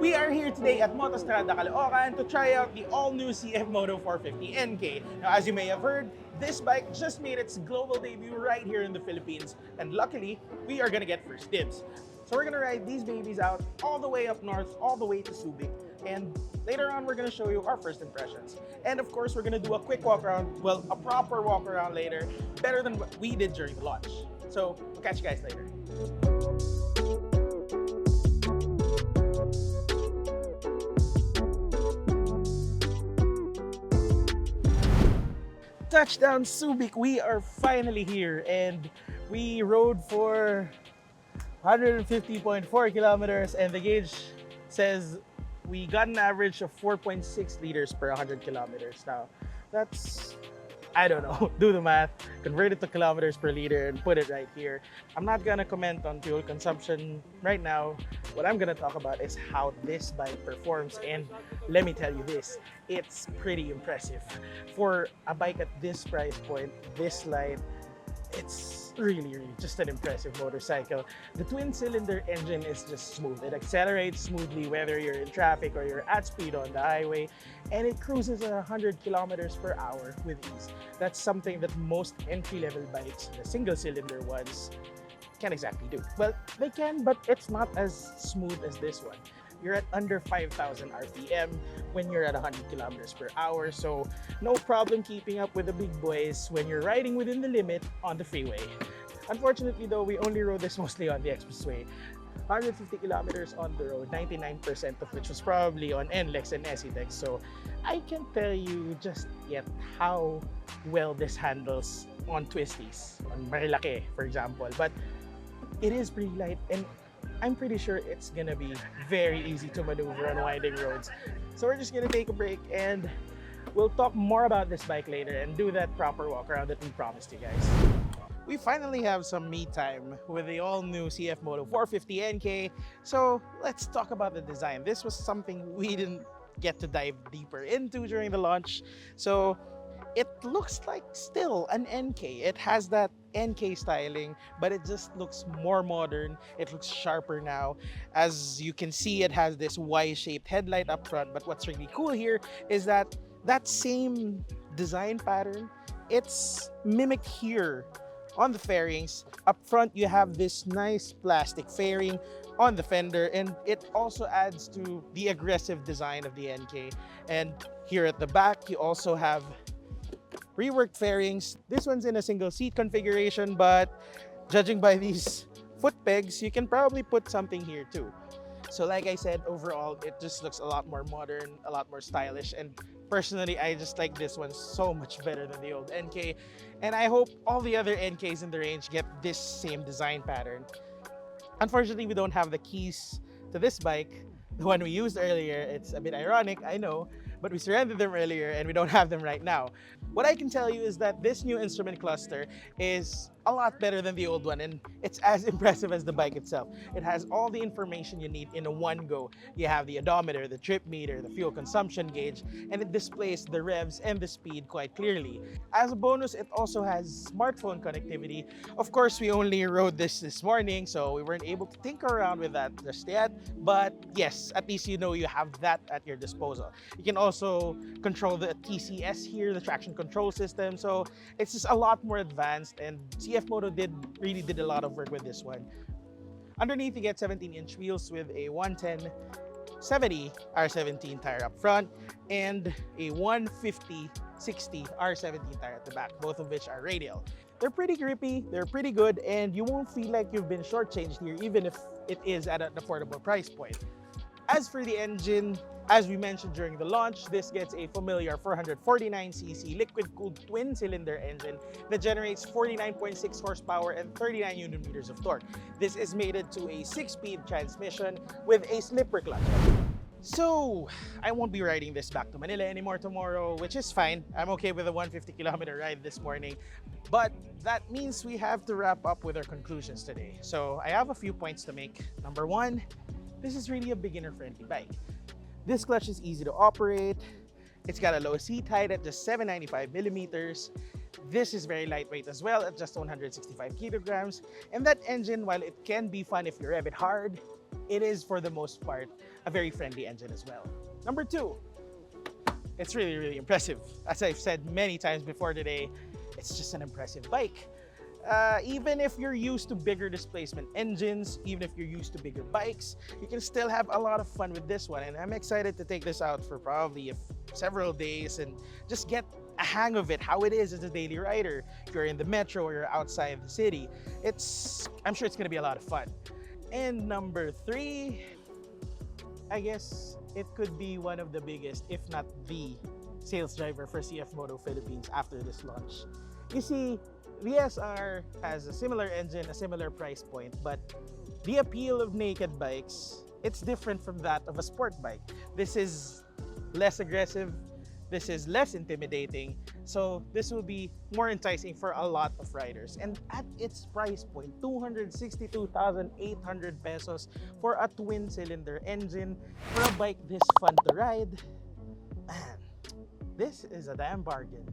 We are here today at Motostrada Caloocan to try out the all-new CFMoto 450 NK. Now, as you may have heard, this bike just made its global debut right here in the Philippines, and luckily, we are gonna get first dibs. So we're gonna ride these babies out all the way up north, all the way to Subic, and later on, we're gonna show you our first impressions. And of course, we're gonna do a quick walk around, well, a proper walk around later, better than what we did during the launch. So, we'll catch you guys later. Touchdown Subic, we are finally here, and we rode for 150.4 kilometers, and the gauge says we got an average of 4.6 liters per 100 kilometers. Now, that's, I don't know, do the math, convert it to kilometers per liter and put it right here. I'm not gonna comment on fuel consumption right now. What I'm gonna talk about is how this bike performs, and let me tell you this, it's pretty impressive. For a bike at this price point, this light, it's really just an impressive motorcycle. The twin-cylinder engine is just smooth. It accelerates smoothly whether you're in traffic or you're at speed on the highway, and it cruises at 100 kilometers per hour with ease. That's something that most entry-level bikes, the single-cylinder ones, can't exactly do. Well, they can, but it's not as smooth as this one. You're at under 5,000 RPM when you're at 100 kilometers per hour, so no problem keeping up with the big boys when you're riding within the limit on the freeway. Unfortunately though, we only rode this mostly on the expressway. 150 kilometers on the road, 99% of which was probably on NLEX and SETEX, so I can't tell you just yet how well this handles on twisties, on Marilake for example, but it is pretty light, and I'm pretty sure it's gonna be very easy to maneuver on winding roads. So we're just gonna take a break, and we'll talk more about this bike later and do that proper walk around that we promised you guys. We finally have some me time with the all-new CFMoto 450 NK. So let's talk about the design. This was something we didn't get to dive deeper into during the launch. So it looks like still an NK. It has that NK styling, but it just looks more modern. It looks sharper now. As you can see, it has this Y-shaped headlight up front, but what's really cool here is that that same design pattern, it's mimicked here on the fairings. Up front, you have this nice plastic fairing on the fender, and it also adds to the aggressive design of the NK. And here at the back, you also have reworked fairings. This one's in a single seat configuration, but judging by these foot pegs, you can probably put something here too. So like I said, overall, it just looks a lot more modern, a lot more stylish, and personally, I just like this one so much better than the old NK, and I hope all the other NKs in the range get this same design pattern. Unfortunately, we don't have the keys to this bike, the one we used earlier. It's a bit ironic, I know, but we surrendered them earlier and we don't have them right now. What I can tell you is that this new instrument cluster is a lot better than the old one, and it's as impressive as the bike itself. It has all the information you need in a one go. You have the odometer, the trip meter, the fuel consumption gauge, and it displays the revs and the speed quite clearly. As a bonus, it also has smartphone connectivity. Of course, we only rode this morning, so we weren't able to tinker around with that just yet, but yes, at least you know you have that at your disposal. You can also control the TCS here, the traction control system, so it's just a lot more advanced, and CFMoto really did a lot of work with this one. Underneath, you get 17-inch wheels with a 110/70 R17 tire up front and a 150/60 R17 tire at the back, both of which are radial. They're pretty grippy, they're pretty good, and you won't feel like you've been shortchanged here, even if it is at an affordable price point. As for the engine, as we mentioned during the launch, this gets a familiar 449cc liquid-cooled twin-cylinder engine that generates 49.6 horsepower and 39 Nm of torque. This is mated to a 6-speed transmission with a slipper clutch. So, I won't be riding this back to Manila anymore tomorrow, which is fine. I'm okay with a 150-kilometer ride this morning. But that means we have to wrap up with our conclusions today. So, I have a few points to make. Number one, this is really a beginner-friendly bike. This clutch is easy to operate. It's got a low seat height at just 795 millimeters. This is very lightweight as well at just 165 kilograms. And that engine, while it can be fun if you rev it hard, it is for the most part a very friendly engine as well. Number two, it's really, really impressive. As I've said many times before today, it's just an impressive bike. Even if you're used to bigger displacement engines, even if you're used to bigger bikes, you can still have a lot of fun with this one. And I'm excited to take this out for probably several days and just get a hang of it, how it is as a daily rider. If you're in the metro or you're outside the city, I'm sure it's gonna be a lot of fun. And number three, I guess it could be one of the biggest, if not the sales driver for CFMoto Philippines after this launch. You see, the SR has a similar engine, a similar price point, but the appeal of naked bikes, it's different from that of a sport bike. This is less aggressive, this is less intimidating, so this will be more enticing for a lot of riders. And at its price point, 262,800 pesos for a twin-cylinder engine, for a bike this fun to ride, man, this is a damn bargain.